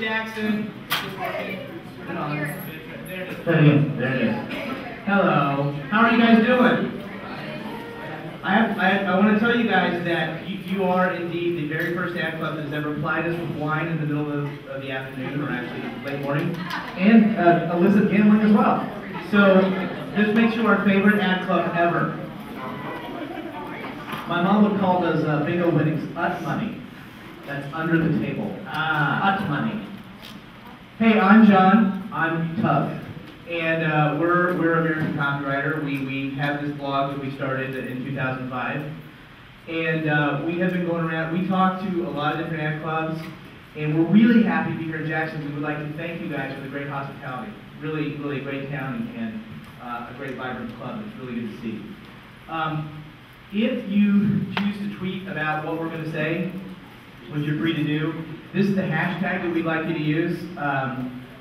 Jackson. There it is. Hello. How are you guys doing? I want to tell you guys that you are indeed the very first ad club that has ever plied us with wine in the middle of the afternoon, or actually late morning, and illicit gambling as well. So this makes you our favorite ad club ever. My mom would call those bingo winnings ut money. That's under the table. Ut money. Hey, I'm John. I'm Tough. And we're American Copywriter. We have this blog that we started in 2005. And we have been going around. We talk to a lot of different ad clubs. And we're really happy to be here in Jackson. We would like to thank you guys for the great hospitality. Really, really a great town and a great vibrant club. It's really good to see. If you choose to tweet about what we're going to say, which you're free to do, this is the hashtag that we'd like you to use.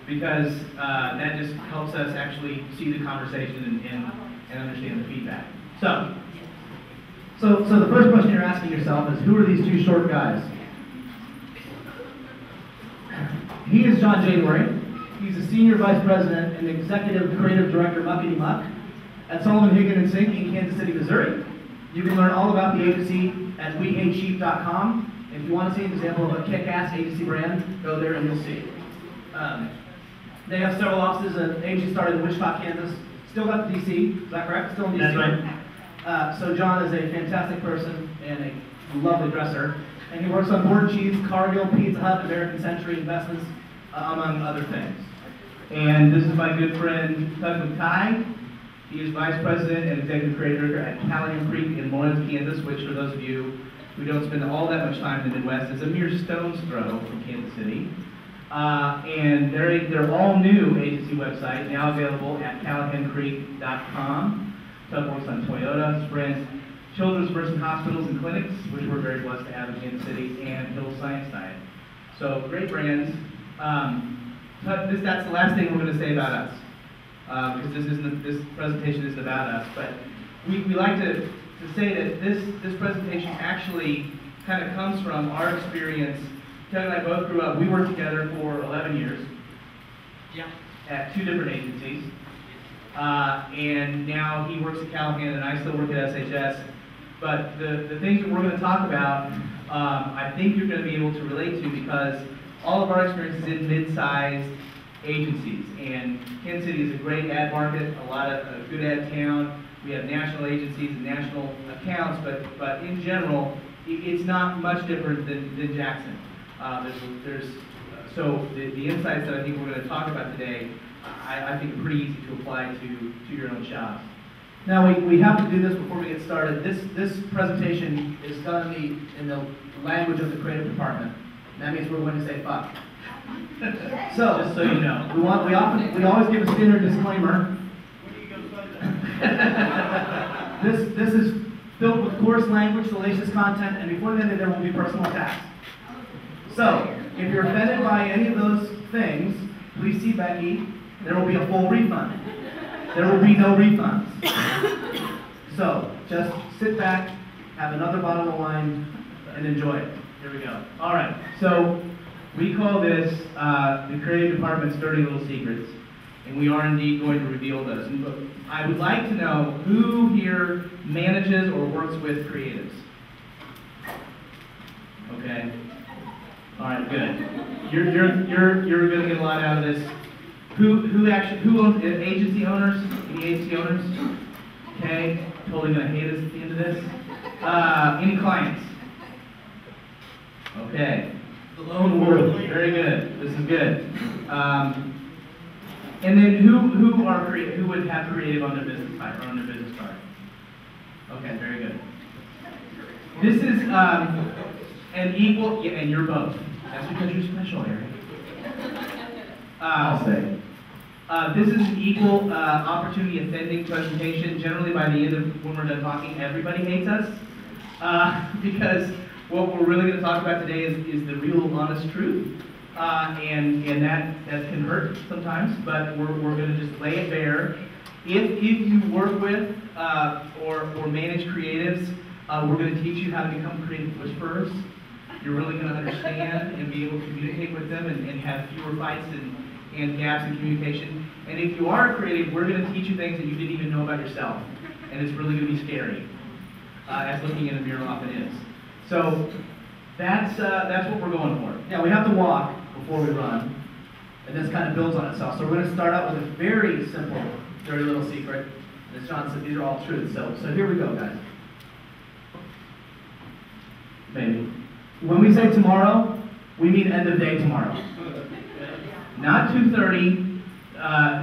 Because that just helps us actually see the conversation and understand the feedback. So the first question you're asking yourself is, who are these two short guys? He is John January. He's the Senior Vice President and Executive Creative Director, Muckety Muck, at Sullivan, Higgin & Sink in Kansas City, Missouri. You can learn all about the agency at wehatesheep.com. If you want to see an example of a kick-ass agency brand, go there and you'll see. They have several offices. The agency started in Wichita, Kansas. Still got the DC. Is that correct? Still in DC. That's right. So John is a fantastic person and a lovely dresser, and he works on Board and Cheese, Cargill, Pizza Hut, American Century Investments, among other things. And this is my good friend Doug McTighe. He is Vice President and Executive Creator at Callahan Creek in Lawrence, Kansas, which, for those of you who don't spend all that much time in the Midwest, is a mere stone's throw from Kansas City. And they're all new agency website, now available at callahancreek.com. Tug works on Toyota, Sprint, Children's Mercy Hospitals and Clinics, which we're very blessed to have in Kansas City, and Hill Science Side. So great brands. That's the last thing we're going to say about us, because this presentation isn't about us. But we like to say that this presentation actually kind of comes from our experience. Ted and I both grew up. We worked together for 11 years. Yeah. At two different agencies. And now he works at Callahan and I still work at SHS. But the things that we're going to talk about, I think you're going to be able to relate to, because all of our experiences in mid-sized agencies. And Kansas City is a great ad market, a good ad town. We have national agencies and national accounts, but in general, it's not much different than Jackson. So the insights that I think we're going to talk about today, I think are pretty easy to apply to your own shops. Now we have to do this before we get started. This presentation is done in the language of the creative department. That means we're going to say fuck. So just so you know, we always give a standard disclaimer. This is filled with coarse language, salacious content, and before the end there will be personal attacks. So, if you're offended by any of those things, please see Becky. There will be a full refund. There will be no refunds. So, just sit back, have another bottle of wine, and enjoy it. Here we go. All right. So, we call this the Creative Department's Dirty Little Secrets, and we are indeed going to reveal those. And I would like to know who here manages or works with creatives. Okay. All right, good. You're going to get a lot out of this. Who owns agency owners? Any agency owners? Okay, totally going to hate us at the end of this. Any clients? Okay. The lone wolf. Very good. This is good. And then who would have creative on their business card or on their business card? Okay, very good. This is an equal, and you're both. That's because you're special, Eric. I'll say. This is an equal opportunity offending presentation. Generally, by the end of when we're done talking, everybody hates us. Because what we're really going to talk about today is the real, honest truth. And that can hurt sometimes, but we're going to just lay it bare. If you work with or manage creatives, we're going to teach you how to become creative whisperers. You're really going to understand and be able to communicate with them and have fewer fights and gaps in communication. And if you are creative, we're going to teach you things that you didn't even know about yourself. And it's really going to be scary, as looking in a mirror often is. So that's what we're going for. Yeah, we have to walk before we run. And this kind of builds on itself. So we're going to start out with a very simple, dirty little secret. As John said, these are all truths. So here we go, guys. Maybe. When we say tomorrow, we mean end of day tomorrow. Not 2:30,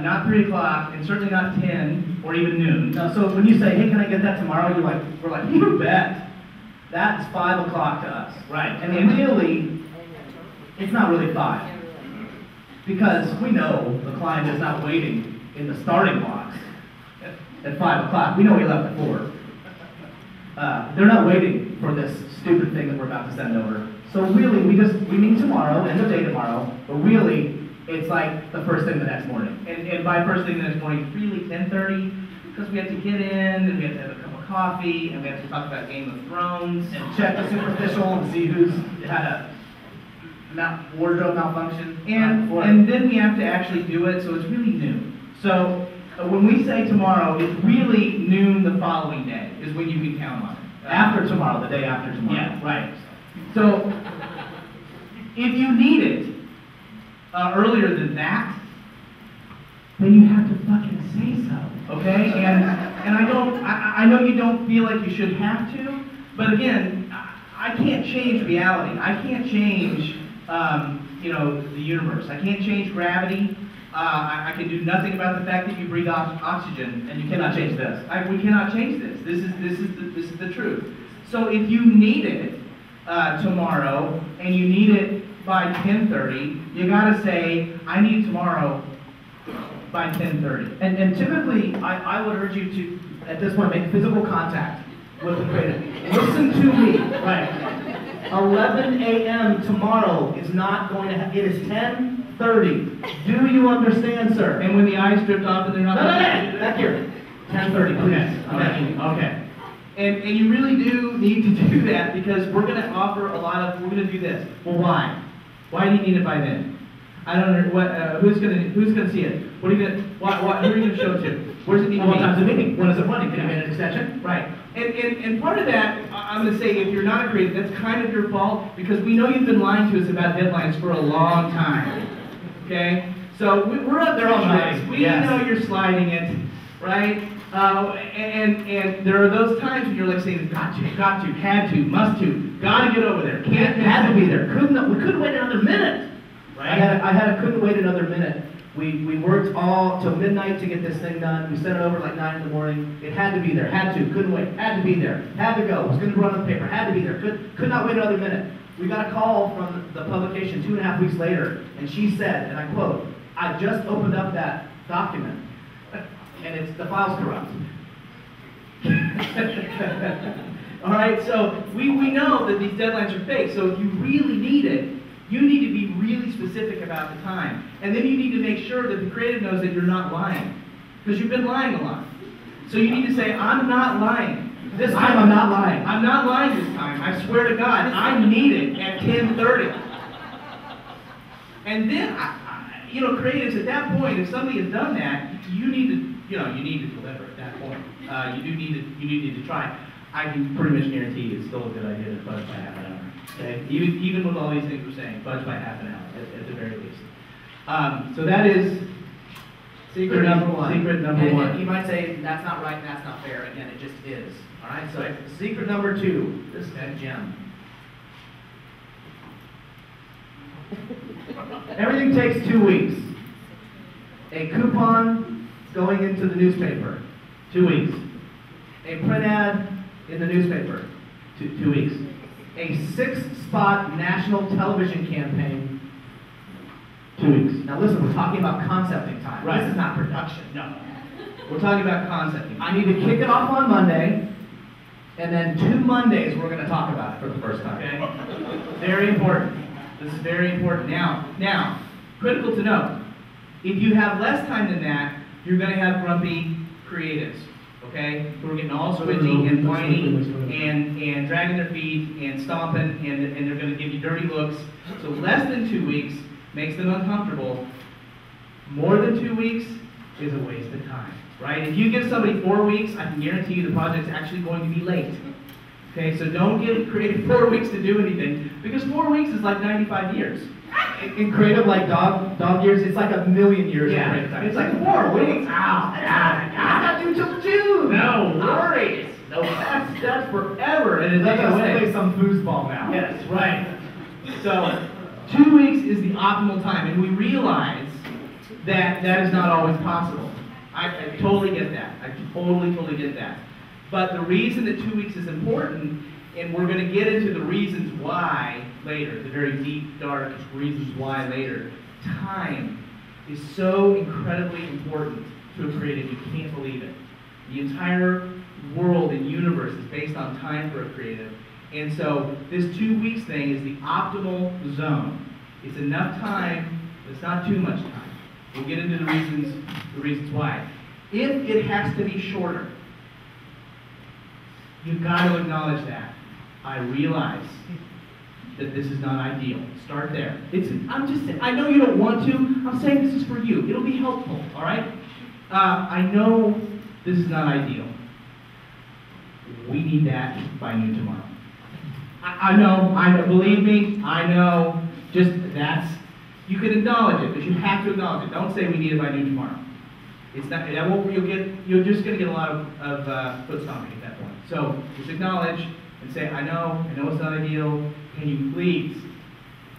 not 3 o'clock, and certainly not 10 or even noon. No, so when you say, hey, can I get that tomorrow? We're like, you bet. That's 5 o'clock to us. Right. And really, it's not really 5. Because we know the client is not waiting in the starting blocks at 5 o'clock. We know he left at 4. They're not waiting for this stupid thing that we're about to send over. So really, we mean tomorrow, end of day tomorrow, but really, it's like the first thing the next morning. And by first thing the next morning, it's really 10:30, because we have to get in, and we have to have a cup of coffee, and we have to talk about Game of Thrones, and check the superficial and see who's had a wardrobe malfunction, and then we have to actually do it, so it's really noon. So when we say tomorrow, it's really noon the following day is when you can count on it. After tomorrow, the day after tomorrow. Yeah, right. So if you need it earlier than that, then you have to fucking say so, okay? And I know you don't feel like you should have to, but again, I can't change reality. I can't change the universe. I can't change gravity. I can do nothing about the fact that you breathe oxygen, and you cannot change this. We cannot change this. This is the truth. So if you need it tomorrow, and you need it by 10:30, you gotta say, I need it tomorrow by 10:30. And typically, I would urge you to, at this point, make physical contact with the creative. Listen to me, right? 11 a.m. tomorrow is not going to it is 10:30. Do you understand, sir? And when the eyes drift off and they're not... No, back here. 10:30, please. Okay. And you really do need to do that, because we're going to offer we're going to do this. Well, why? Why do you need it by then? I don't know, who's going to see it? What are you going to, who are you going to show it to? Where's it need to be? What time's the meeting? When is it running? Can you make an extension? Right. And part of that, I'm going to say, if you're not a creative, that's kind of your fault, because we know you've been lying to us about deadlines for a long time. Okay? So we're up there all night. We know you're sliding it, right? And there are those times when you're like saying, got to, had to, must to, gotta get over there, had to be there, we couldn't wait another minute. Right? I couldn't wait another minute. We worked all till midnight to get this thing done. We sent it over like 9 in the morning. It had to be there, had to, couldn't wait, had to be there, had to go, was going to run on the paper, had to be there, could not wait another minute. We got a call from the publication 2.5 weeks later, and she said, and I quote, I just opened up that document, and the file's corrupt. All right, so we know that these deadlines are fake, so if you really need it, you need to be really specific about the time. And then you need to make sure that the creative knows that you're not lying, because you've been lying a lot. So you need to say, I'm not lying. This time I'm not lying. I'm not lying this time. I swear to God, I need it at 10:30. And then, creatives at that point, if somebody has done that, you need to deliver at that point. You need to try. I can pretty much guarantee it's still a good idea to budge by half an hour. Okay? Even with all these things we're saying, budge by half an hour at the very least. So that is secret number one. Secret number one. And you might say that's not right, that's not fair. Again, it just is. All right. So secret number 2. This is that gem. Everything takes 2 weeks. A coupon going into the newspaper, 2 weeks. A print ad in the newspaper, 2 weeks. A 6-spot national television campaign, 2 weeks. Now listen, we're talking about concepting time. Right. This is not production. No. We're talking about concepting. I need to kick it off on Monday, and then 2 Mondays we're going to talk about it for the first time. Okay? Very important. This is very important. Now, critical to know, if you have less time than that, you're going to have grumpy creatives. okay, who are getting all squidgy and whiny and dragging their feet and stomping and they're going to give you dirty looks. So less than 2 weeks makes them uncomfortable. More than 2 weeks is a waste of time, right? If you give somebody 4 weeks, I can guarantee you the project's actually going to be late. Okay, so don't give creative 4 weeks to do anything, because 4 weeks is like 95 years. In creative, like dog years, it's like a million years. Yeah, it's like 4 weeks. Ow, I'm not due till June. No worries. No, that's forever, and it's play some foosball now. Yes, right. So 2 weeks is the optimal time, and we realize that that is not always possible. I totally get that. I totally get that. But the reason that 2 weeks is important, and we're going to get into the reasons why later, the very deep, dark reasons why later. Time is so incredibly important to a creative, you can't believe it. The entire world and universe is based on time for a creative. And so this 2 weeks thing is the optimal zone. It's enough time, but it's not too much time. We'll get into the reasons why. If it has to be shorter, you've got to acknowledge that. I realize that this is not ideal. Start there. I'm just saying, I know you don't want to. I'm saying this is for you. It'll be helpful, all right? I know this is not ideal. We need that by noon tomorrow. I know, believe me, I know. Just you can acknowledge it, but you have to acknowledge it. Don't say we need it by noon tomorrow. It's not, you're just going to get a lot of foot stomping at that point. So just acknowledge and say, I know it's not ideal. Can you please?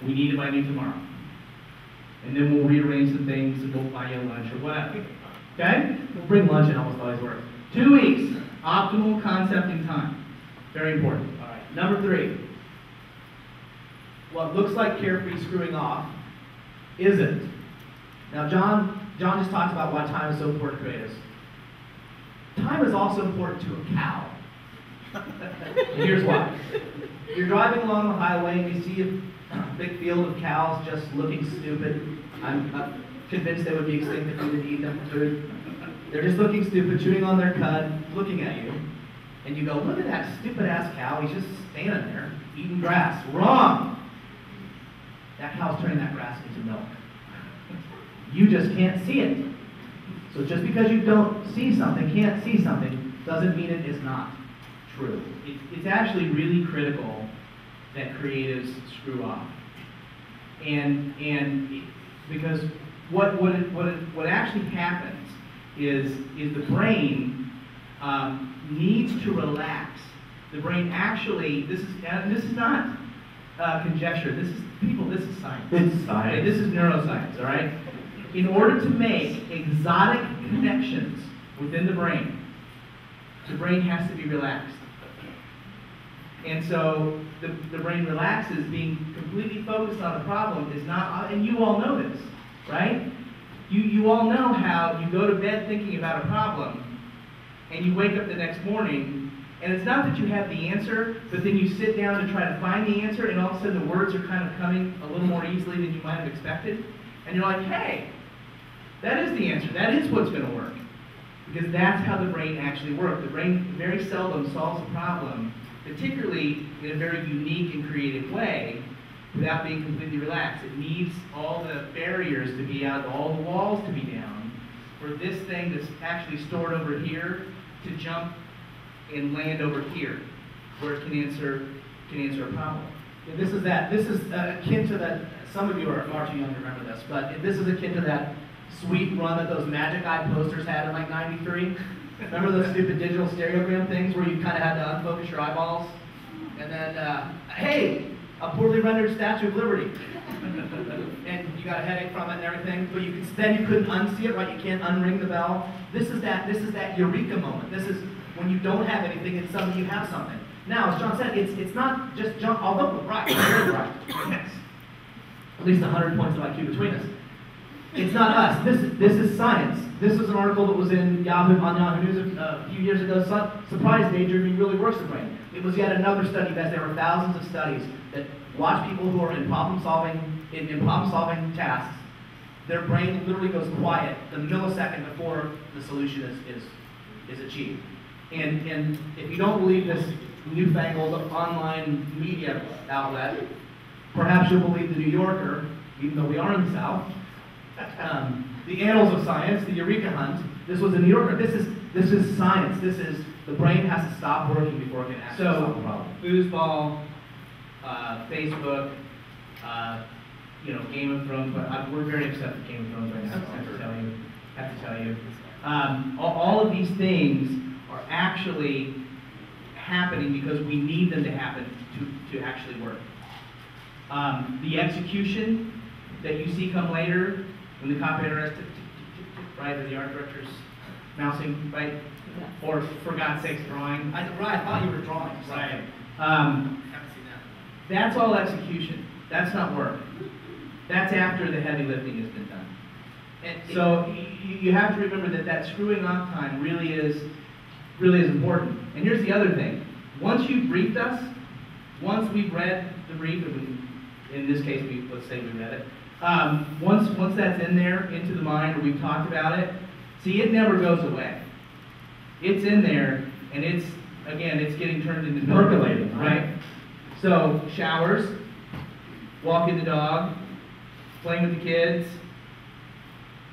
We need it by noon tomorrow. And then we'll rearrange some things and we'll buy you lunch or whatever. Okay? We'll bring lunch in almost always works. 2 weeks, optimal concepting time. Very important. All right. Number 3. What looks like carefree screwing off isn't. Now, John just talked about why time is so important to creatives. Time is also important to a cow. And here's why. You're driving along the highway and you see a big field of cows just looking stupid. I'm convinced they would be extinct if you didn't eat them for food. They're just looking stupid, chewing on their cud, looking at you. And you go, look at that stupid-ass cow. He's just standing there, eating grass. Wrong! That cow's turning that grass into milk. You just can't see it. So just because you don't see something, can't see something, doesn't mean it is not true. It's actually really critical that creatives screw off. And because what actually happens is the brain needs to relax. The brain actually, this is not conjecture. This is science. It's science. Okay, this is neuroscience. All right. In order to make exotic connections within the brain has to be relaxed. And so the brain relaxes, being completely focused on a problem is not, and you all know this, right? You all know how you go to bed thinking about a problem, and you wake up the next morning, and it's not that you have the answer, but then you sit down to try to find the answer, and all of a sudden the words are kind of coming a little more easily than you might have expected. And you're like, hey, that is the answer. That is what's going to work. Because that's how the brain actually works. The brain very seldom solves a problem, particularly in a very unique and creative way, without being completely relaxed. It needs all the barriers to be out, all the walls to be down, for this thing that's actually stored over here to jump and land over here, where it can answer a problem. And this is akin to that. Some of you are far too young to remember this, but this is akin to that sweet run that those Magic Eye posters had in like '93. Remember those stupid digital stereogram things where you kind of had to unfocus your eyeballs? And then, hey, a poorly rendered Statue of Liberty. And you got a headache from it and everything, but then you couldn't unsee it, right? You can't unring the bell. This is that eureka moment. This is when you don't have anything, it's suddenly you have something. Now, as John said, it's not just jump, although we're right, we're right. Yes. At least 100 points of IQ between us. It's not us. This is science. This is an article that was in Yahoo News a few years ago. Surprise daydreaming really works the brain. It was yet another study, guys. There were thousands of studies that watch people who are in problem-solving tasks. Their brain literally goes quiet the millisecond before the solution is achieved. And if you don't believe this newfangled online media outlet, perhaps you'll believe the New Yorker, even though we are in the South. The Annals of Science, the Eureka Hunt. This was a New Yorker. This is science. This is the brain has to stop working before it can actually solve the problem. Foosball, Facebook, Game of Thrones. But we're very upset with Game of Thrones right now. I have to tell you. All of these things are actually happening because we need them to happen to actually work. The execution that you see come later when the copywriter right, or the art director's mousing, right, or for God's sakes, drawing. I thought you were drawing. Right. Haven't seen that. That's all execution. That's not work. That's after the heavy lifting has been done. And so you have to remember that screwing off time really is important. And here's the other thing. Once you've briefed us, once we've read the brief, in this case, let's say we read it, once that's in there, into the mind, or we've talked about it, see, it never goes away. It's in there, and it's getting turned into percolating, right? So, showers, walking the dog, playing with the kids,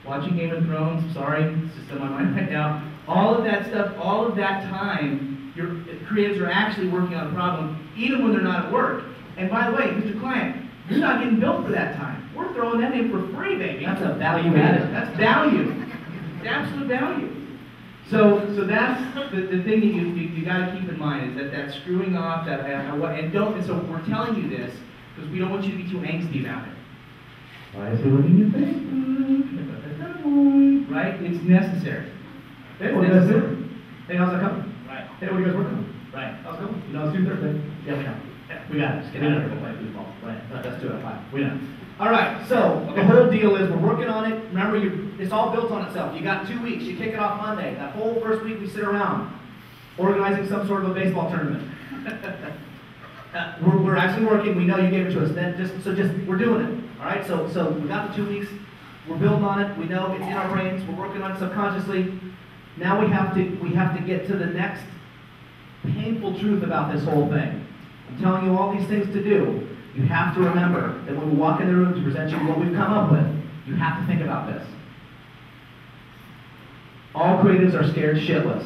watching Game of Thrones, sorry, it's just on my mind right now. All of that stuff, all of that time, your creatives are actually working on a problem, even when they're not at work. And by the way, Mr. Client, you're not getting billed for that time. We're throwing that in for free, baby. That's a value added. That's value. It's absolute value. So that's the thing that you got to keep in mind is that screwing off, and so we're telling you this because we don't want you to be too angsty about it. Why is it looking at Facebook? Right? It's necessary. Hey, what are you guys doing? Hey, how's it coming? Right. Hey, what are you guys working on? Right. How's it going? You know, it's 2:30. Yeah, we know. Yeah, we got it. Just get out of here. We'll play football. Right. Let's do it at 5. We know. All right. So the whole deal is we're working on it. Remember, it's all built on itself. You got 2 weeks. You kick it off Monday. That whole first week we sit around organizing some sort of a baseball tournament. We're actually working. We know you gave it to us. Then we're doing it. All right. So we got the 2 weeks. We're building on it. We know it's in our brains. We're working on it subconsciously. Now we have to get to the next painful truth about this whole thing. I'm telling you all these things to do. You have to remember that when we walk in the room to present you what we've come up with, you have to think about this. All creatives are scared shitless.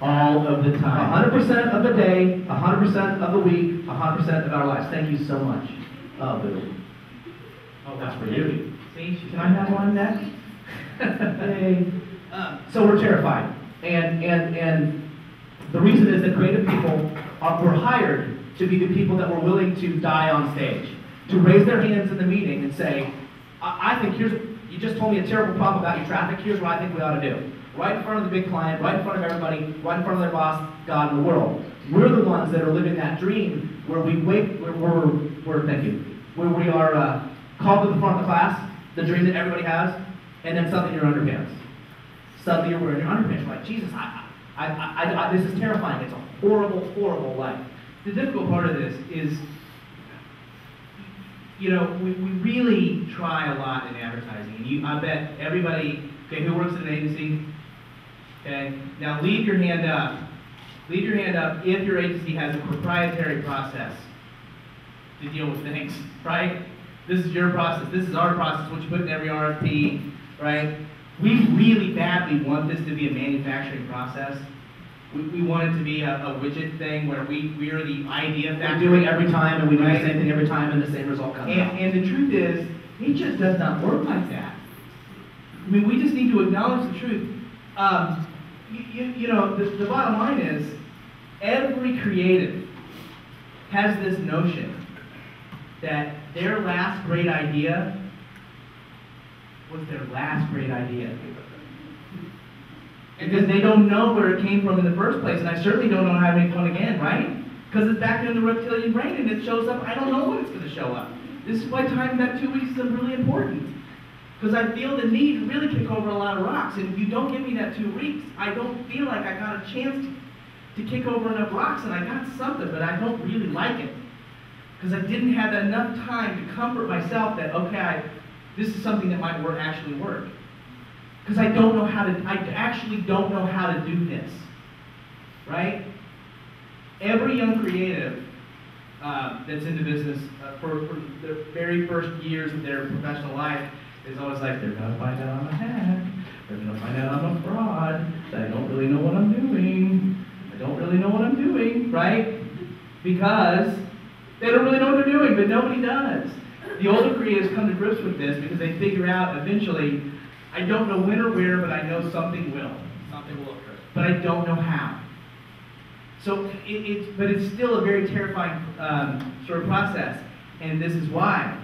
All of the time. 100% of the day, 100% of the week, 100% of our lives. Thank you so much. Oh, boo. Oh, that's for you. See, can I have one next? Hey. So we're terrified. And the reason is that creative people were hired to be the people that were willing to die on stage, to raise their hands in the meeting and say, I think you just told me a terrible problem about your traffic, here's what I think we ought to do. Right in front of the big client, right in front of everybody, right in front of their boss, God and the world. We're the ones that are living that dream where we wait, where we are called to the front of the class, the dream that everybody has, and then suddenly you're underpants. Suddenly you're wearing your underpants. You're like, Jesus, this is terrifying. It's a horrible, horrible life. The difficult part of this is, we really try a lot in advertising. And I bet everybody, who works in an agency, now leave your hand up. Leave your hand up if your agency has a proprietary process to deal with things, right? This is your process. This is our process, what you put in every RFP, right? We really badly want this to be a manufacturing process. We want it to be a widget thing where we are the idea factory. We do it every time, and we do the same thing every time, and the same result comes out. And the truth is, it just does not work like that. I mean, we just need to acknowledge the truth. The bottom line is, every creative has this notion that their last great idea was their last great idea. Because they don't know where it came from in the first place, and I certainly don't know how to make one again, right? Because it's back in the reptilian brain, and it shows up, I don't know when it's going to show up. This is why time that 2 weeks is really important. Because I feel the need to really kick over a lot of rocks, and if you don't give me that 2 weeks, I don't feel like I got a chance to kick over enough rocks, and I got something, but I don't really like it. Because I didn't have enough time to comfort myself that, okay, this is something that might actually work. Because I actually don't know how to do this. right? Every young creative that's in the business for the very first years of their professional life is always like, they're gonna find out I'm a hack, they're gonna find out I'm a fraud, that I don't really know what I'm doing, right? Because they don't really know what they're doing, but nobody does. The older creatives come to grips with this because they figure out eventually, I don't know when or where, but I know something will. Something will occur. But I don't know how. So but it's still a very terrifying sort of process. And this is why,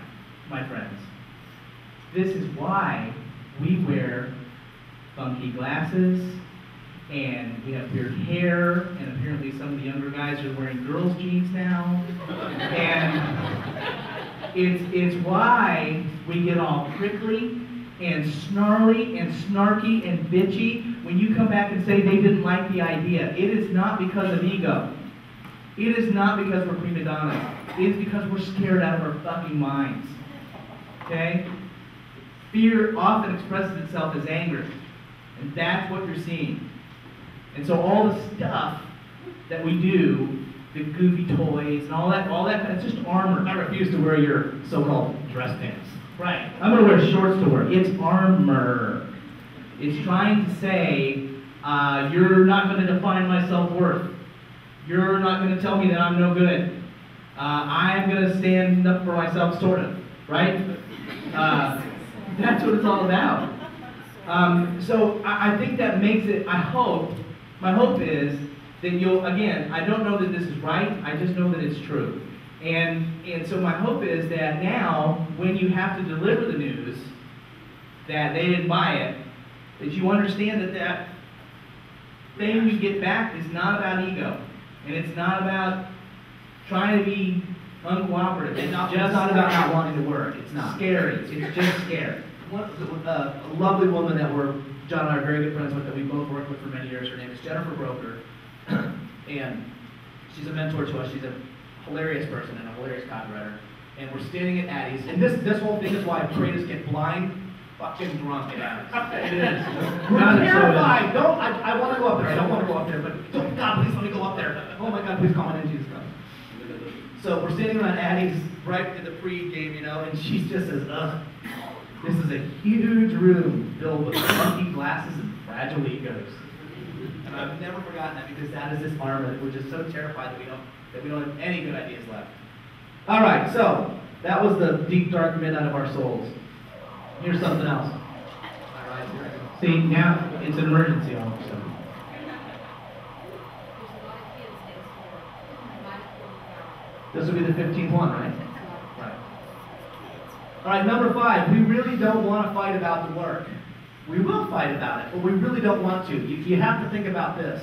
my friends, this is why we wear funky glasses, and we have weird hair, and apparently some of the younger guys are wearing girls' jeans now. And it's why we get all prickly and snarly and snarky and bitchy when you come back and say they didn't like the idea. It is not because of ego. It is not because we're prima donnas. It is because we're scared out of our fucking minds. Okay? Fear often expresses itself as anger. And that's what you're seeing. And so all the stuff that we do, the goofy toys and all that, that's just armor. I refuse to wear your so-called dress pants. Right. I'm going to wear shorts to work. It's armor. It's trying to say, you're not going to define my self-worth. You're not going to tell me that I'm no good. I'm going to stand up for myself, sort of. Right? That's what it's all about. So I think that makes it, my hope is that you'll, again, I don't know that this is right, I just know that it's true. And so my hope is that now, when you have to deliver the news that they didn't buy it, that you understand that that thing you get back is not about ego. And it's not about trying to be uncooperative. It's not about not wanting to work. It's not scary. It's just scary. A lovely woman that John and I are very good friends with, that we both worked with for many years. Her name is Jennifer Broker, and she's a mentor to us. She's a hilarious person and a hilarious copywriter. And we're standing at Addie's, and this whole thing is why creatives get blind, fucking drunk at Addie's. It is. We're terrified. I want to go up there. I don't want to go up there, but oh God, please let me go up there. Oh my God, please call my name, Jesus Christ. So we're standing around Addie's right in the pre-game, and she just says, ugh. This is a huge room filled with funky glasses and fragile egos. And I've never forgotten that, because that is this armor that we're just so terrified that we don't have any good ideas left. All right, so that was the deep, dark midnight of our souls. Here's something else. All right, here I go. See, now it's an emergency all of a sudden. This will be the 15th one, right? Right. All right, number 5, we really don't want to fight about the work. We will fight about it, but we really don't want to. You have to think about this.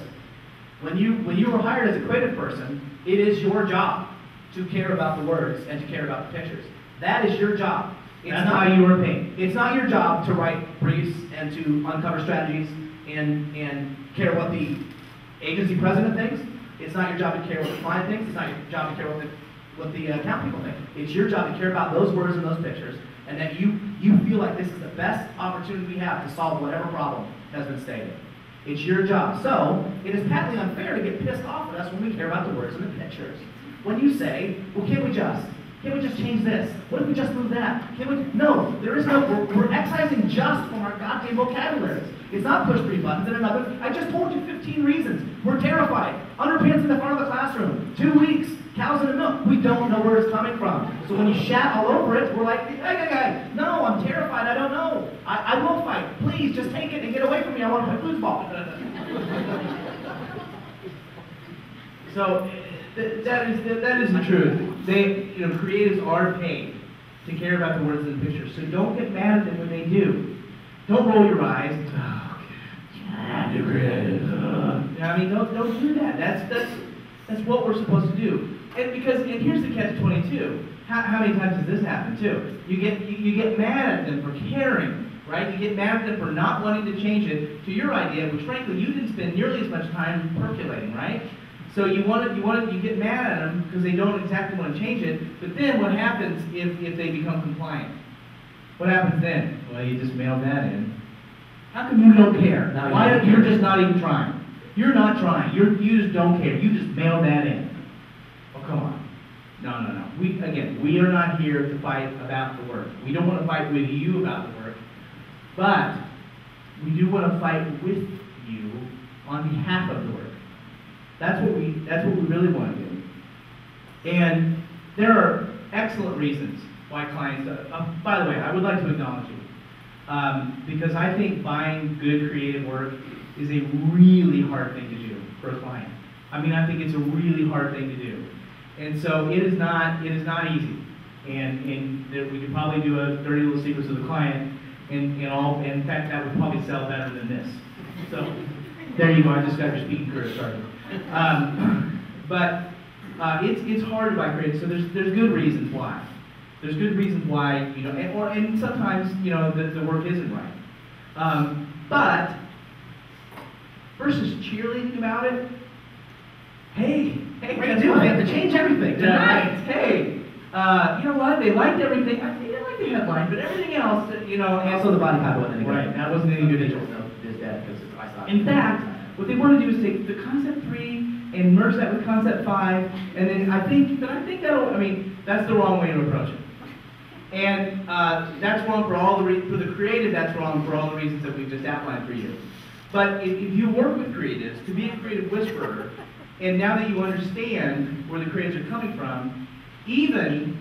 When you were hired as a creative person, it is your job to care about the words and to care about the pictures. That is your job. That's not how you were paid. It's not your job to write briefs and to uncover strategies and care what the agency president thinks. It's not your job to care what the client thinks. It's not your job to care what the account people think. It's your job to care about those words and those pictures, and that you feel like this is the best opportunity we have to solve whatever problem has been stated. It's your job. So it is patently unfair to get pissed off at us when we care about the words and the pictures. When you say, well, can't we just change this? What if we just move that? No, there is no, we're excising just from our goddamn vocabularies. It's not push 3 buttons and another. I just told you 15 reasons. We're terrified. Underpants in the front of the classroom. 2 weeks. Cows in the milk. We don't know where it's coming from. So when you shat all over it, we're like, hey, no, I'm terrified. I don't know. I will fight. Please, just take it and get away from me. I want to play foosball. So that is the truth. Creatives are paid to care about the words and the pictures. So don't get mad at them when they do. Don't roll your eyes. Oh, God, you're creative. Don't do that. That's what we're supposed to do. And here's the catch-22. How many times has this happened too? You get mad at them for caring, right? You get mad at them for not wanting to change it to your idea, which frankly you didn't spend nearly as much time percolating, right? So you get mad at them because they don't exactly want to change it. But then what happens if they become compliant? What happens then? Well, you just mailed that in. How come you don't care? You're just not even trying? You're not trying. You just don't care. You just mailed that in. Oh, come on. No. We are not here to fight about the work. We don't want to fight with you about the work, but we do want to fight with you on behalf of the work. That's what we really want to do. And there are excellent reasons why clients. By the way, I would like to acknowledge you because I think buying good creative work is a really hard thing to do for a client. I mean, I think it's a really hard thing to do. And so it is not easy. And we could probably do a dirty little secrets of the client, and in fact, that would probably sell better than this. So there you go. I just got your speaking career started. But it's hard to buy creative. So there's good reasons why. There's good reasons why and sometimes the work isn't right. But versus cheerleading about it. Hey, we have to change everything tonight. Hey, you know what? They liked everything. I didn't like the headline, but everything else, and also the body copy wasn't any good. Right, that wasn't any good. In fact, what they want to do is take the concept 3 and merge that with concept 5, and then I think that's the wrong way to approach it. And that's wrong for the creative. That's wrong for all the reasons that we've just outlined for you. But if you work with creatives, to be a creative whisperer, and now that you understand where the creatives are coming from, even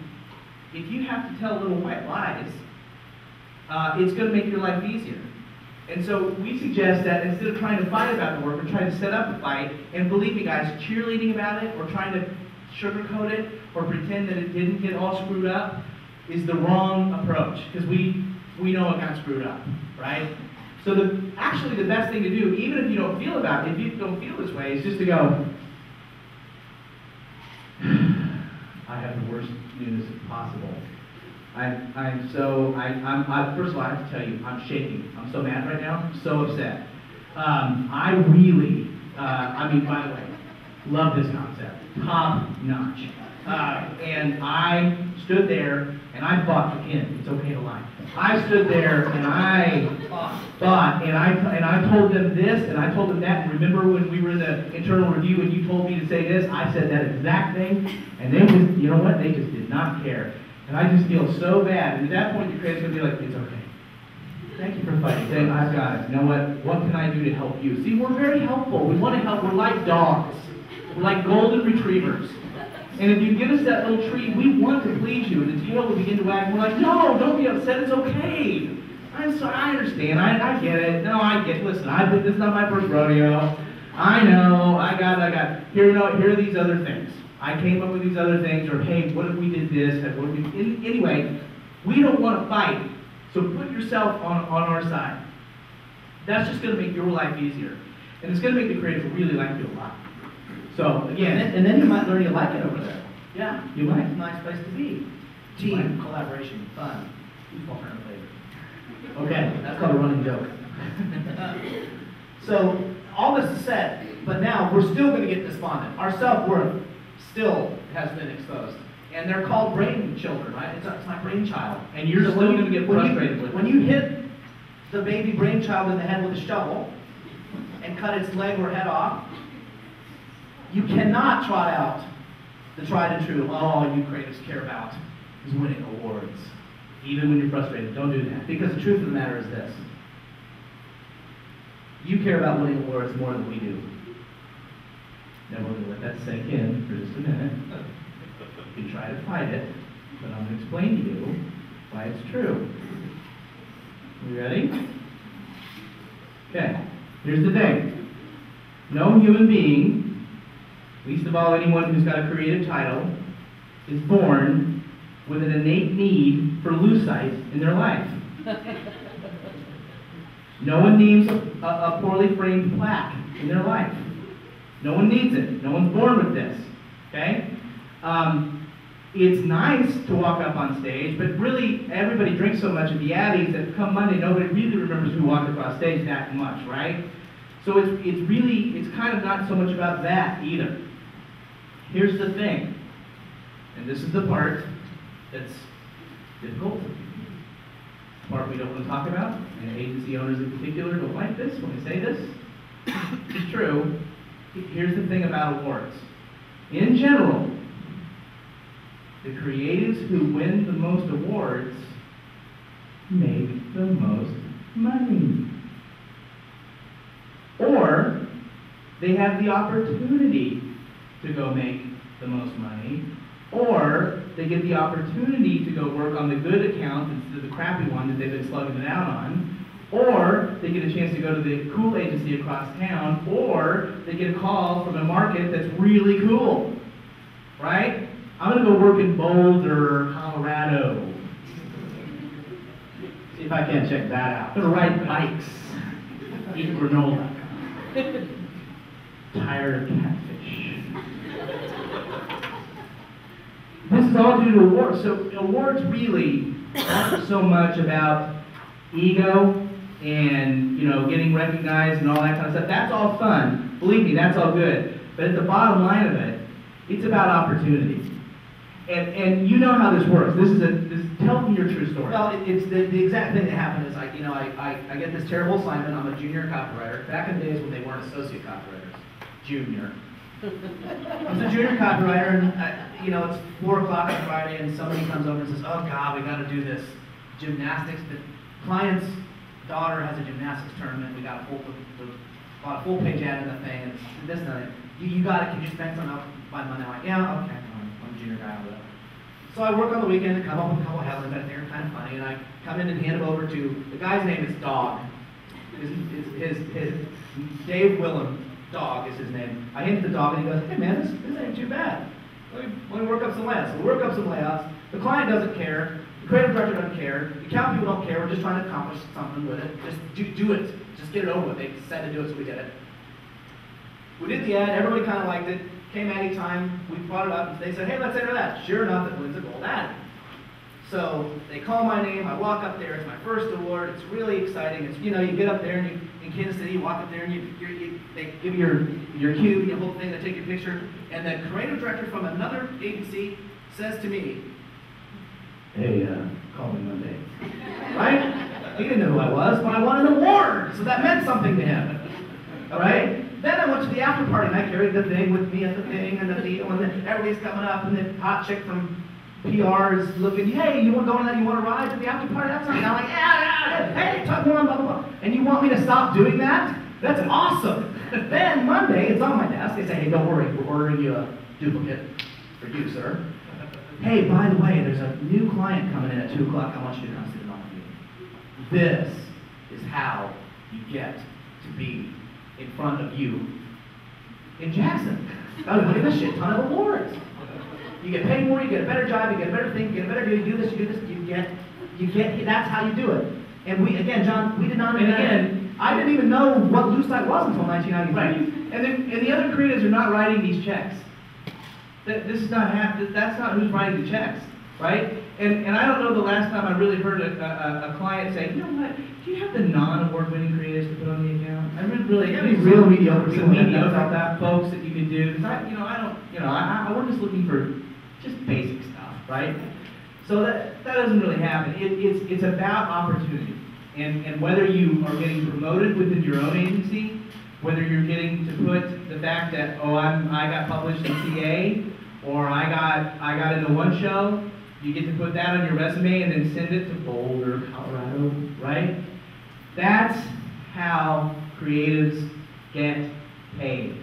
if you have to tell little white lies, it's going to make your life easier. And so we suggest that instead of trying to fight about the work, we're trying to set up a fight, and believe me guys, cheerleading about it, or trying to sugarcoat it, or pretend that it didn't get all screwed up, is the wrong approach, because we know it got screwed up, right? So actually the best thing to do, even if you don't feel this way, is just to go, I have the worst news possible. First of all, I have to tell you, I'm shaking. I'm so mad right now. I'm so upset. I really, by the way, love this concept. Top notch. And I stood there and I fought for Ken. It's okay to lie. I stood there and I fought and I told them this and I told them that. And remember when we were in the internal review and you told me to say this? I said that exact thing, and they just, you know what? They just did not care. And I just feel so bad. And at that point, your creator's going to be like, it's okay. Thank you for fighting. Saying, I've got it. You know what can I do to help you? See, we're very helpful. We want to help. We're like dogs. We're like golden retrievers. And if you give us that little treat, we want to please you. And the tail will begin to wag. And we're like, no, don't be upset. It's okay. I'm sorry. I understand. I get it. No, I get it. Listen, this is not my first rodeo. I know. I got it. Here are these other things. I came up with these other things. Or, hey, what if we did this? Anyway, we don't want to fight. So put yourself on our side. That's just going to make your life easier. And it's going to make the creative really like you a lot. So, again, and then you might learn you like it over there. Yeah, you might. It's a nice place to be. Team, collaboration, fun. Football tournament later. Okay, that's called a running joke. So, all this is said, but now we're still going to get despondent. Our self-worth still has been exposed. And they're called brain children, right? It's my brainchild. And you're still going to get frustrated with it. When you hit the baby brainchild in the head with a shovel and cut its leg or head off, you cannot trot out the tried and true, all you creatives care about is winning awards. Even when you're frustrated, don't do that. Because the truth of the matter is this. You care about winning awards more than we do. Now we're going to let that sink in for just a minute. You can try to fight it, but I'm going to explain to you why it's true. You ready? Okay, here's the thing. No human being, least of all anyone who's got a creative title, is born with an innate need for lucite in their life. No one needs a poorly framed plaque in their life. No one needs it. No one's born with this. Okay? It's nice to walk up on stage, but really everybody drinks so much at the Abbeys that come Monday, nobody really remembers who walked across stage that much, right? So it's kind of not so much about that either. Here's the thing, and this is the part that's difficult, the part we don't want to talk about, and agency owners in particular don't like this when we say this. It's true. here's the thing about awards. In general, the creatives who win the most awards make the most money. Or they have the opportunity to go make the most money, or they get the opportunity to go work on the good account instead of the crappy one that they've been slugging it out on, or they get a chance to go to the cool agency across town, or they get a call from a market that's really cool, right? I'm going to go work in Boulder, Colorado. See if I can't check that out. I'm going to ride bikes, eat granola. Tired of catfish. This is all due to awards. So awards really aren't so much about ego and getting recognized and all that kind of stuff. That's all fun. Believe me, that's all good. But at the bottom line of it, it's about opportunity. And you know how this works. Tell me your true story. Well, it's the exact thing that happened is I get this terrible assignment. I'm a junior copywriter. Back in the days when they weren't associate copywriters. Junior. I was a junior copywriter, and it's 4 o'clock on Friday, and somebody comes over and says, "Oh God, we got to do this gymnastics. The client's daughter has a gymnastics tournament. We got a full page ad in the thing, and this and that. You got it. Can you spend some out by Monday?" I'm like, "Yeah, okay. I'm a junior guy, whatever." So I work on the weekend and come up with a couple headlines that they're kind of funny, and I come in and hand them over to the guy's name is Dog. His Dave Willem. Dog is his name. I hand it to Dog and he goes, "Hey man, this ain't too bad. Let me work up some layouts." So we work up some layouts. The client doesn't care. The creative director doesn't care. The account people don't care. We're just trying to accomplish something with it. Just do it. Just get it over with. They said to do it, so we did it. We did the ad. Everybody kind of liked it. Came any time. We brought it up. And they said, "Hey, let's enter that." Sure enough, it wins a gold ad. So they call my name. I walk up there. It's my first award. It's really exciting. It's you get up there and in Kansas City, you walk up there and they give you your cue, your whole thing. They take your picture, and the creative director from another agency says to me, "Hey, call me Monday." Right? He didn't know who I was, but I won an award, so that meant something to him. Right? Then I went to the after party, and I carried the thing with me at the thing, and then everybody's coming up, and the hot chick from PR is looking, "Hey, you want to go on that? You want to ride to the after party?" That's not. I'm like, "Yeah, hey, talk more, blah, blah, blah." And you want me to stop doing that? That's awesome. Then Monday, it's on my desk. They say, "Hey, don't worry, we're ordering you a duplicate for you, sir. Hey, by the way, there's a new client coming in at 2 o'clock. I want you to come sit on with me. This is how you get to be in front of you in Jackson. Oh, look at this shit, ton of awards. You get paid more, you get a better job, you get a better thing, you get a better deal, you do this, you get, that's how you do it." And we, again, John, we did not, and again, I didn't even know what Loose Light was until 1993. Right. And the other creatives are not writing these checks. This is not that's not who's writing the checks, right? And I don't know the last time I really heard a client say, "You know what? Do you have the non-award-winning creatives to put on the account? I really real mediocre people about that, folks, that you can do." Because we're just looking for just basic stuff, right? So that doesn't really happen. It's about opportunity, and whether you are getting promoted within your own agency, whether you're getting to put the fact that I got published in CA, or I got into one show, you get to put that on your resume and then send it to Boulder, Colorado, right? That's how creatives get paid.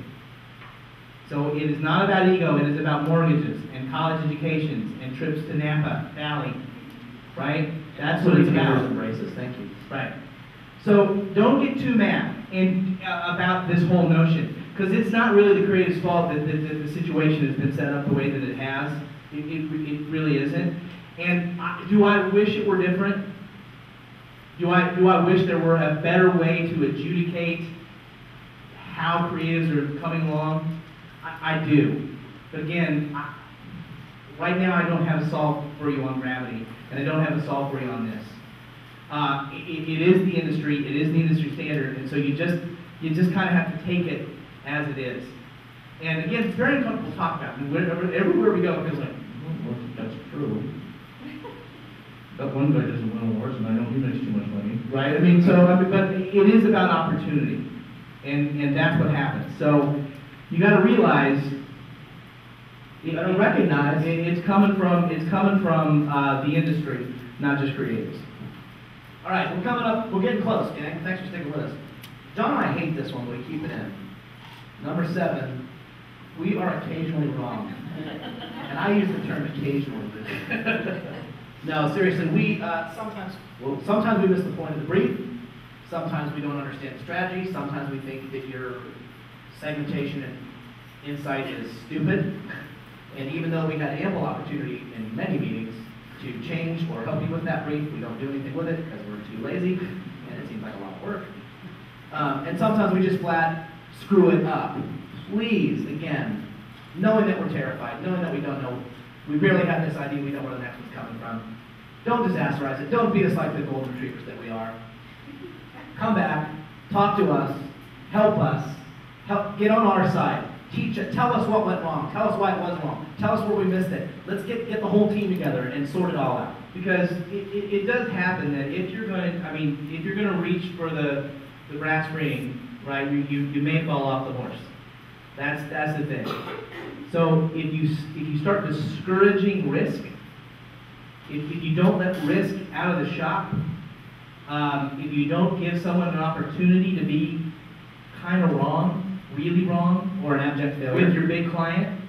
So it is not about ego, it is about mortgages and college educations and trips to Napa Valley, right? That's what it's about. Embraces, thank you. Right. So don't get too mad about this whole notion, because it's not really the creative's fault that the situation has been set up the way that it has. It really isn't. And do I wish it were different? Do I wish there were a better way to adjudicate how creatives are coming along? I do. But again, right now I don't have a solve for you on gravity, and I don't have a solve for you on this. It is the industry. It is the industry standard, and so you just kind of have to take it as it is. And again, it's very uncomfortable to talk about. Everywhere we go, it feels like, well, that's true. That one guy doesn't win awards, and I know he makes too much money, right? But it is about opportunity, and that's what happens. So you got to realize, you got to recognize it's coming from the industry, not just creatives. All right, we're coming up. We're getting close, gang. Thanks for sticking with us. John and I hate this one, but we keep it in. Number 7, we are occasionally wrong. And I use the term occasionally. No, seriously, we sometimes we miss the point of the brief. Sometimes we don't understand the strategy. Sometimes we think that your segmentation and insight is stupid. And even though we had ample opportunity in many meetings to change or help you with that brief, we don't do anything with it because we're too lazy and it seems like a lot of work. And sometimes we just flat screw it up. Please, again, knowing that we're terrified, knowing that we don't know, we barely have this idea, we know where the next one's coming from. Don't disasterize it. Don't beat us like the golden retrievers that we are. Come back, talk to us, help get on our side, teach it, tell us what went wrong, tell us why it was wrong, tell us where we missed it. Let's get the whole team together and sort it all out. Because it does happen that if you're going to reach for the brass ring, right, you may fall off the horse. That's the thing. So if you start discouraging risk, if you don't let risk out of the shop, if you don't give someone an opportunity to be kind of wrong, really wrong, Or an abject failure. with your big client,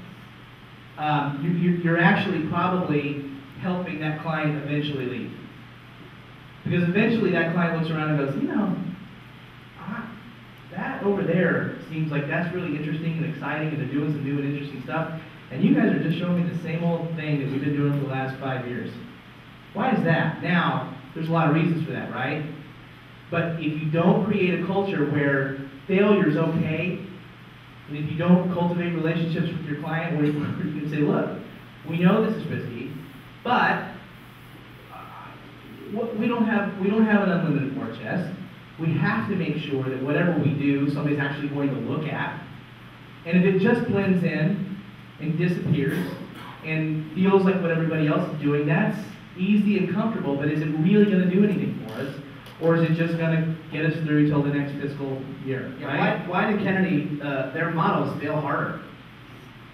you're actually probably helping that client eventually leave. Because eventually that client looks around and goes, that over there seems like that's really interesting and exciting, and they're doing some new and interesting stuff, and you guys are just showing me the same old thing that we've been doing for the last 5 years. Why is that? Now, there's a lot of reasons for that, right? But if you don't create a culture where failure is okay, and if you don't cultivate relationships with your client where you can say, look, we know this is risky, but we don't have an unlimited war chest. We have to make sure that whatever we do, somebody's actually going to look at. And if it just blends in and disappears and feels like what everybody else is doing, that's easy and comfortable, but is it really going to do anything for us? Or is it just going to get us through till the next fiscal year? Right? White and Kennedy, their motto is fail harder.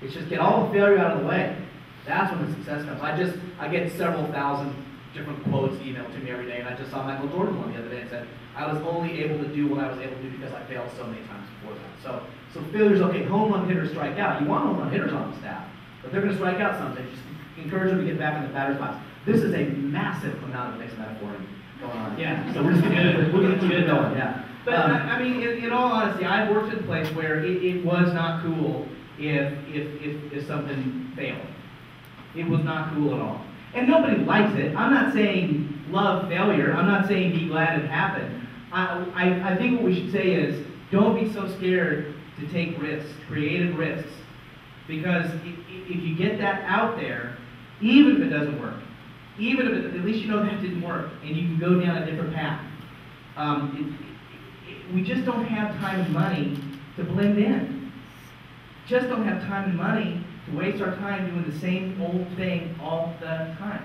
It's just get all the failure out of the way. That's when the success comes. I get several thousand different quotes emailed to me every day, and I just saw Michael Jordan one the other day and said, I was only able to do what I was able to do because I failed so many times before that. So failure's okay. Home run hitters strike out. You want home run hitters on the staff, but they're going to strike out someday. Just encourage them to get back in the batter's box. This is a massive amount of mixed metaphor going on. Yeah. So we're just going to keep it going. Yeah. But I mean, in all honesty, I've worked in a place where it was not cool if something failed. It was not cool at all. And nobody likes it. I'm not saying love failure. I'm not saying be glad it happened. I think what we should say is don't be so scared to take risks, creative risks. Because if you get that out there, even if it doesn't work, even if at least you know that didn't work, and you can go down a different path. We just don't have time and money to blend in. Just don't have time and money to waste our time doing the same old thing all the time.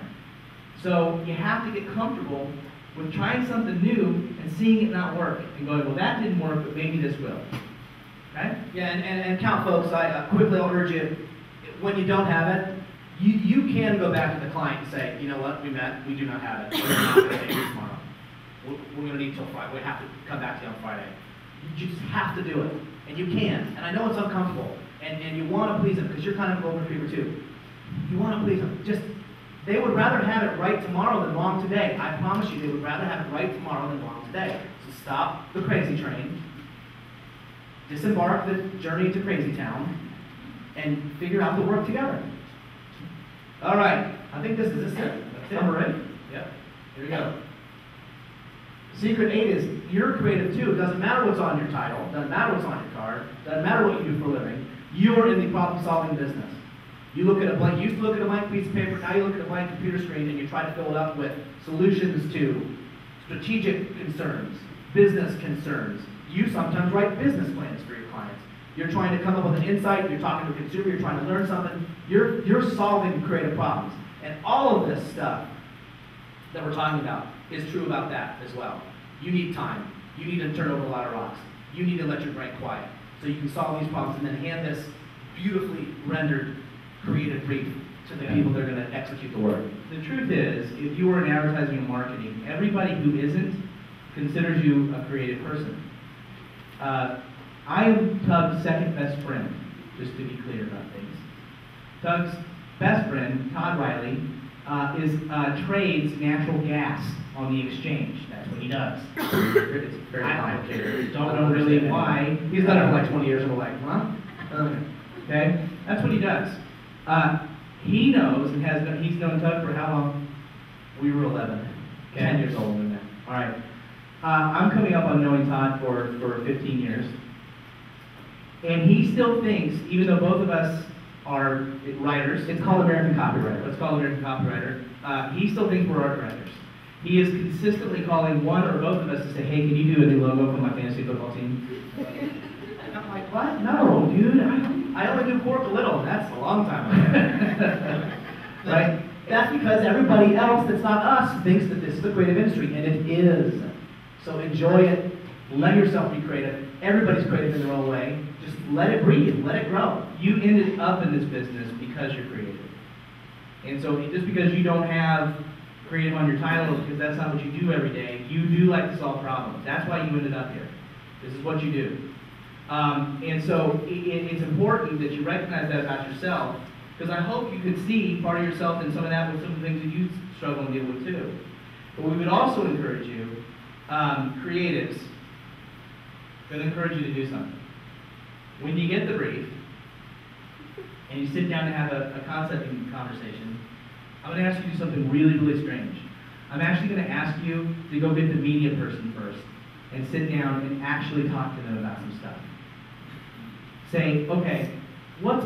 So you have to get comfortable with trying something new and seeing it not work and going, well, that didn't work, but maybe this will. Okay? Yeah, and count, folks, quickly I'll urge you, when you don't have it, you can go back to the client and say, you know what, we met, we do not have it. We're not going to take it tomorrow. We're going to need till Friday. We have to come back to you on Friday. You just have to do it. And you can. And I know it's uncomfortable. And you want to please them because you're kind of a golden retriever too. You want to please them. They would rather have it right tomorrow than wrong today. I promise you, they would rather have it right tomorrow than wrong today. So stop the crazy train. Disembark the journey to Crazy Town and figure out the work together. All right, I think this is it. That's it. Number 8? Yep. Here we go. Secret 8 is you're creative too. It doesn't matter what's on your title, doesn't matter what's on your card, doesn't matter what you do for a living. You're in the problem-solving business. You look at you used to look at a blank piece of paper, now you look at a blank computer screen and you try to fill it up with solutions to strategic concerns, business concerns. You sometimes write business plans for your clients. You're trying to come up with an insight, you're talking to a consumer, you're trying to learn something. You're solving creative problems. And all of this stuff that we're talking about is true about that as well. You need time. You need to turn over a lot of rocks. You need to let your brain quiet. So you can solve these problems and then hand this beautifully rendered creative brief to the people that are going to execute the work. The truth is, if you were in advertising and marketing, everybody who isn't considers you a creative person. I am Tug's second best friend, just to be clear about things. Tug's best friend, Todd Riley, trades natural gas on the exchange. That's what he does. It's very complicated. Don't know really why. He's done it for like 20 years, and we're like, huh? Okay, that's what he does. He knows and he's known Tug for how long? We were 11, Okay. 10 years old in that. All right. I'm coming up on knowing Todd for 15 years. And he still thinks, even though both of us are writers, It's called American copyright. let's call American copywriter, he still thinks we're art writers. He is consistently calling one or both of us to say, hey, can you do a new logo for my fantasy football team? And I'm like, what? No, dude. I only do pork a little, and that's a long time ago. Right? That's because everybody else that's not us thinks that this is the creative industry, and it is. So enjoy it. Let yourself be creative. Everybody's creative in their own way. Just let it breathe. Let it grow. You ended up in this business because you're creative. And so just because you don't have creative on your title, because that's not what you do every day, you do like to solve problems. That's why you ended up here. This is what you do. And so it's important that you recognize that about yourself, because I hope you can see part of yourself in some of that with some of the things that you struggle and deal with too. But we would also encourage you, creatives, going to encourage you to do something. When you get the brief, and you sit down to have a concepting conversation, I'm going to ask you to do something really, really strange. I'm actually going to ask you to go get the media person first and sit down and actually talk to them about some stuff. Say, okay, what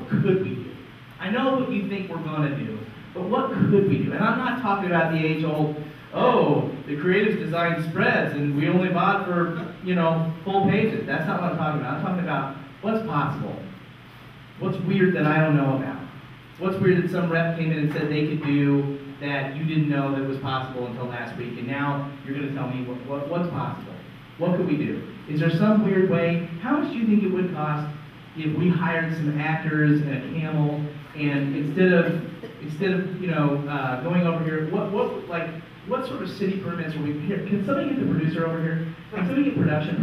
could we do? I know what you think we're going to do, but what could we do? And I'm not talking about the age-old, oh, the creatives design spreads and we only bought for, full pages. That's not what I'm talking about. I'm talking about what's possible. What's weird that I don't know about? What's weird that some rep came in and said they could do that you didn't know that was possible until last week, and now you're going to tell me what's possible? What could we do? Is there some weird way? How much do you think it would cost if we hired some actors and a camel, and instead of going over here, what sort of city permits are we here? Can somebody get the producer over here? Can somebody get production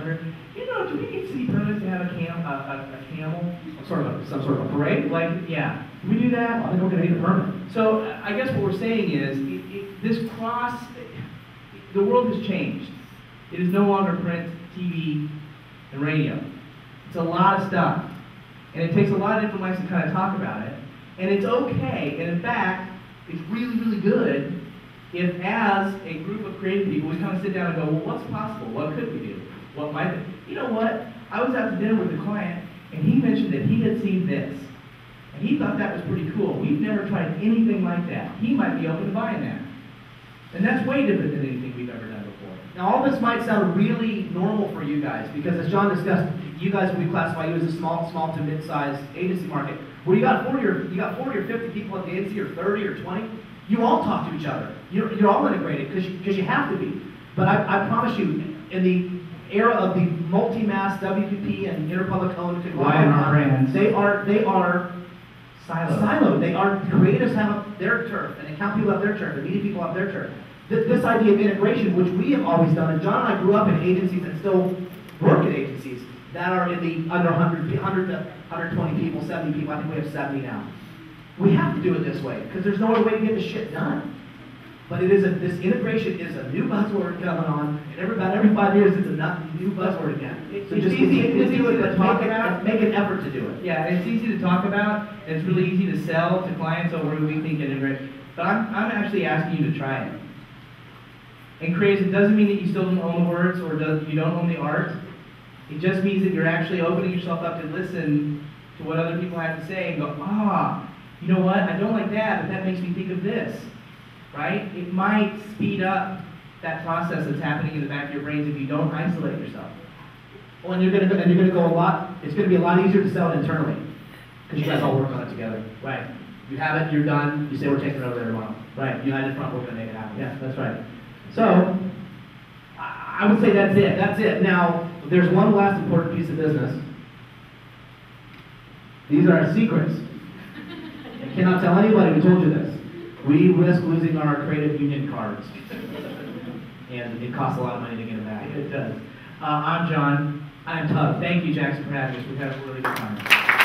over here? Do we need city permits to have a camel? Some sort of a parade? Yeah. Can we do that? I think we're going to need a permit. So I guess what we're saying is, the world has changed. It is no longer print, TV, and radio. It's a lot of stuff. And it takes a lot of different ways to kind of talk about it. And it's okay, and in fact, it's really, really good if as a group of creative people, we kind of sit down and go, well, what's possible? What could we do? What might be? You know what? I was out to dinner with a client, and he mentioned that he had seen this. And he thought that was pretty cool. We've never tried anything like that. He might be open to buying that. And that's way different than anything we've ever done before. Now, all this might sound really normal for you guys, because as John discussed, you guys, we classify you as a small to mid-sized agency market. Where you got 40 or 50 people at the agency, or 30 or 20, you all talk to each other. You're all integrated because you have to be. But I promise you, in the era of the multi-mass WPP and interpublic owned conglomerates, they are siloed. They are, creatives have their turf, and account people have their turf, and media people have their turf. This idea of integration, which we have always done, and John and I grew up in agencies and still work at agencies that are in the under 100 to 120 people, 70 people. I think we have 70 now. We have to do it this way because there's no other way to get this shit done. But this integration is a new buzzword coming on, and about every 5 years it's a new buzzword again. So just continue to do it, but talk about, make an effort to do it. Yeah, it's easy to talk about, and it's really easy to sell to clients over who we think integrate. But I'm actually asking you to try it. And creative, it doesn't mean that you still don't own the words or you don't own the art. It just means that you're actually opening yourself up to listen to what other people have to say and go, you know what, I don't like that, but that makes me think of this. Right? It might speed up that process that's happening in the back of your brains if you don't isolate yourself. Well, and you're going to go a lot. It's going to be a lot easier to sell it internally because you guys all work on it together. Right. You have it. You're done. You say we're taking it over there tomorrow. Right. United Front. We're going to make it happen. Yeah, that's right. So I would say that's it. That's it. Now, there's one last important piece of business. These are our secrets. I cannot tell anybody we told you this. We risk losing our creative union cards. And it costs a lot of money to get them back. It does. I'm John. I'm Tug. Thank you, Jackson, for having us. We've had a really good time.